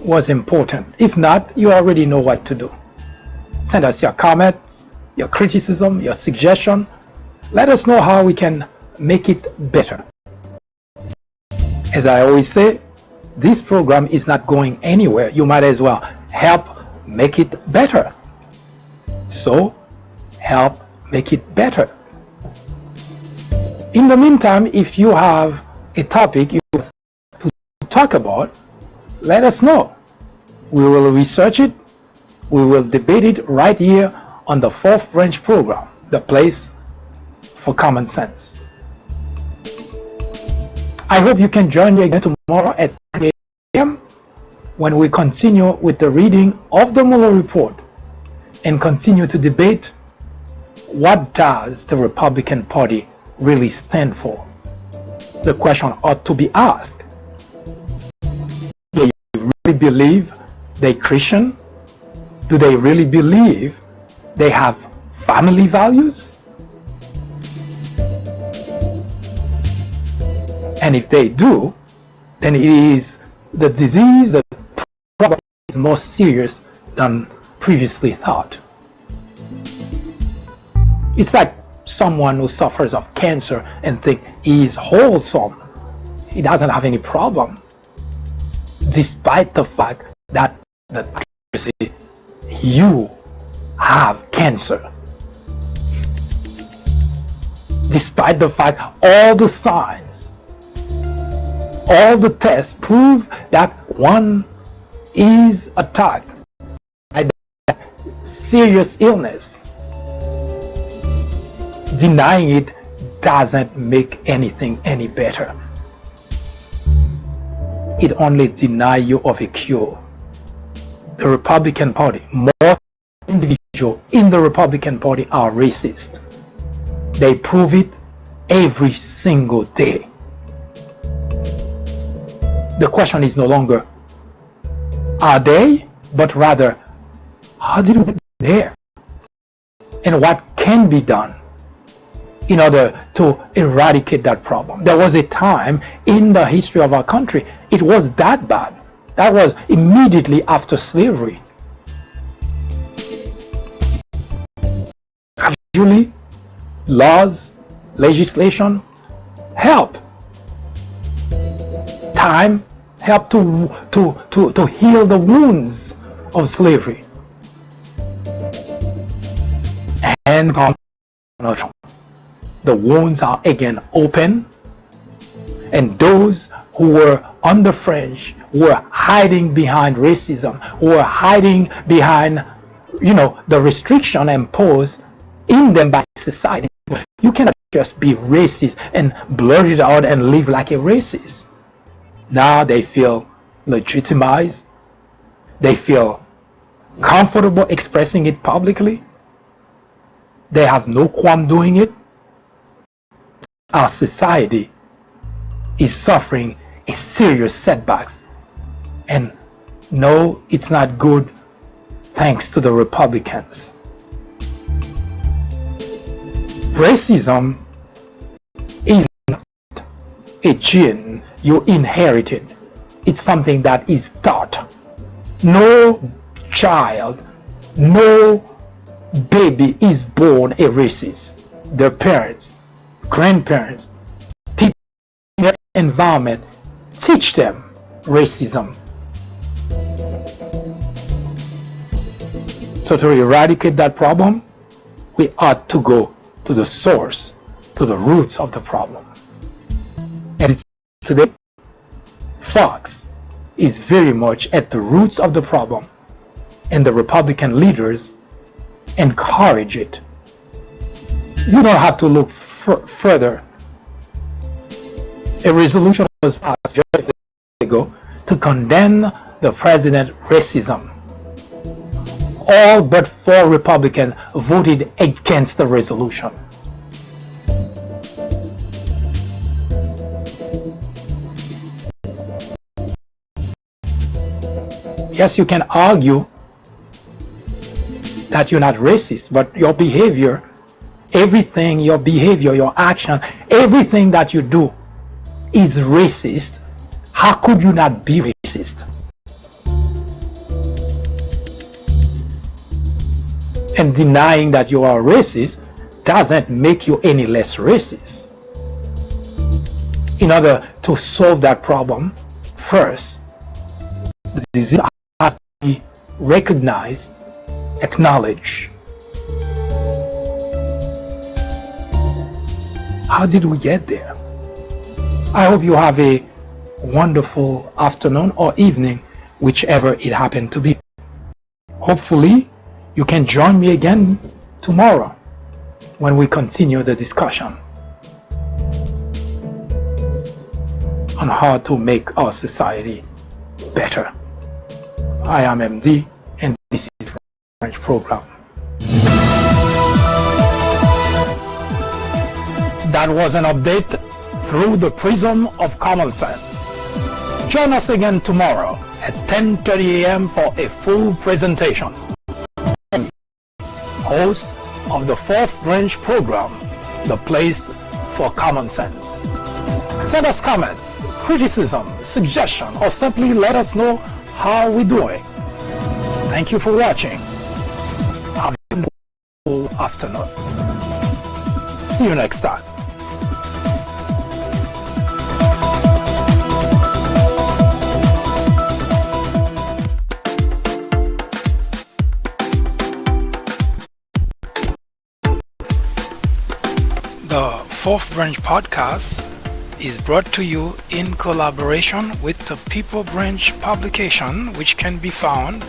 was important. If not, you already know what to do. Send us your comments, your criticism, your suggestion. Let us know how we can make it better. As I always say, this program is not going anywhere. You might as well help make it better. So, help make it better. In the meantime, if you have a topic you want to talk about, let us know. We will research it. We will debate it right here on the Fourth Branch program, the place for common sense. I hope you can join me again tomorrow at 10 a.m. when we continue with the reading of the Mueller report and continue to debate what does the Republican Party really stand for. The question ought to be asked. Do they really believe they're Christian? Do they really believe they have family values? And if they do, then it is the disease that probably is more serious than previously thought. It's like someone who suffers of cancer and think he is wholesome. He doesn't have any problem, despite the fact that the doctor says you have cancer. Despite the fact all the signs, all the tests prove that one is attacked by that serious illness. Denying it doesn't make anything any better. It only denies you of a cure. The Republican Party, more individuals in the Republican Party are racist. They prove it every single day. The question is no longer are they, but rather how did we get there? And what can be done in order to eradicate that problem? There was a time in the history of our country, it was that bad. That was immediately after slavery. Usually, laws, legislation help. Time help to heal the wounds of slavery. And the wounds are again open, and those who were under French were hiding behind racism, were hiding behind, the restriction imposed in them by society. You cannot just be racist and blurt it out and live like a racist. Now they feel legitimized. They feel comfortable expressing it publicly. They have no qualm doing it. Our society is suffering a serious setbacks, and no, it's not good thanks to the Republicans. Racism is not a gene you inherited. It's something that is taught. No child, no baby is born a racist. Their parents, grandparents, people in their environment teach them racism. So to eradicate that problem, we ought to go to the source, to the roots of the problem. And today, Fox is very much at the roots of the problem, and the Republican leaders encourage it. You don't have to look further. A resolution was passed just days ago to condemn the president's racism. All but 4 Republicans voted against the resolution. Yes, you can argue that you're not racist, but your behavior, everything, your behavior, your action, everything that you do is racist. How could you not be racist? And denying that you are racist doesn't make you any less racist. In order to solve that problem, first, the disease has to be recognized, acknowledged. How did we get there? I hope you have a wonderful afternoon or evening, whichever it happened to be. Hopefully, you can join me again tomorrow when we continue the discussion on how to make our society better. I am MD, and this is the French program. That was an update through the prism of common sense. Join us again tomorrow at 10:30 a.m. for a full presentation. Host of the 4th Branch program, the place for common sense. Send us comments, criticism, suggestion, or simply let us know how we're doing. Thank you for watching. Have a wonderful afternoon. See you next time. The 4th Branch podcast is brought to you in collaboration with the People Branch publication, which can be found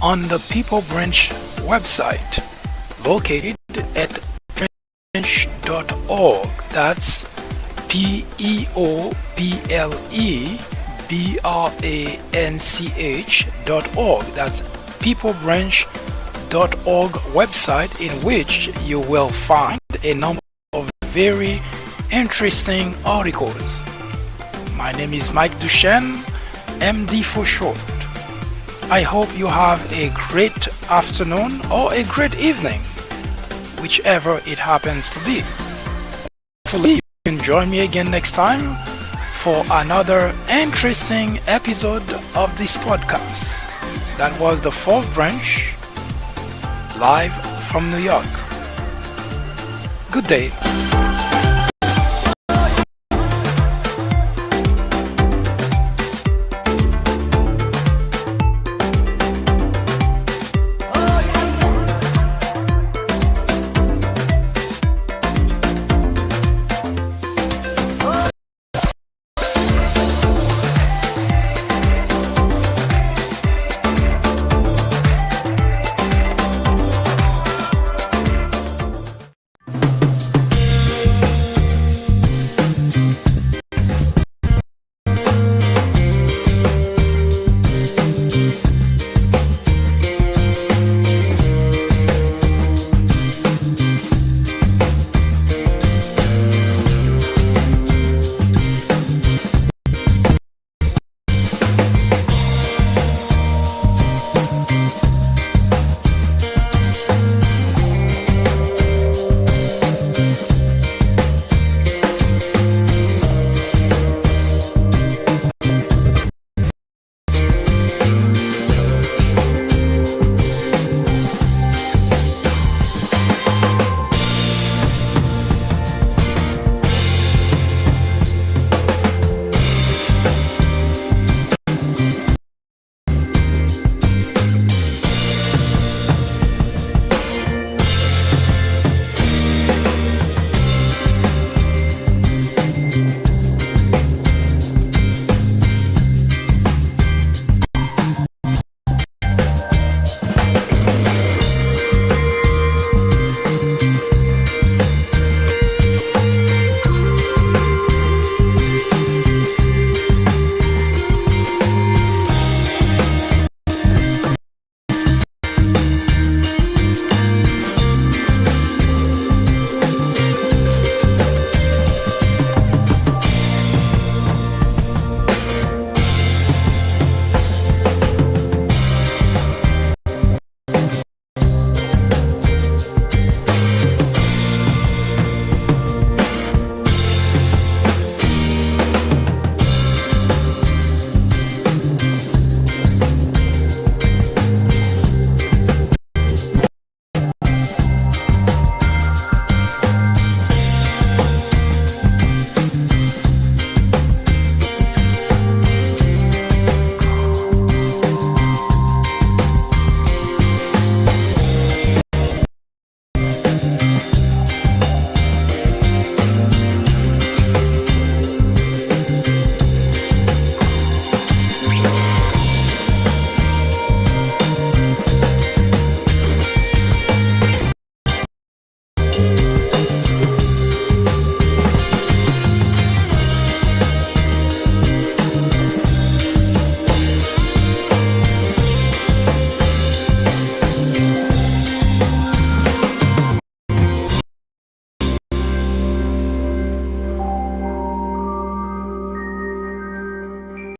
on the People Branch website located at branch.org. That's peoplebranch.org. That's peoplebranch.org website, in which you will find a number of very interesting articles. My name is Mike Duchesne, MD for short. I hope you have a great afternoon or a great evening, whichever it happens to be. Hopefully you can join me again next time for another interesting episode of this podcast. That was the 4th Branch, live from New York. Good day.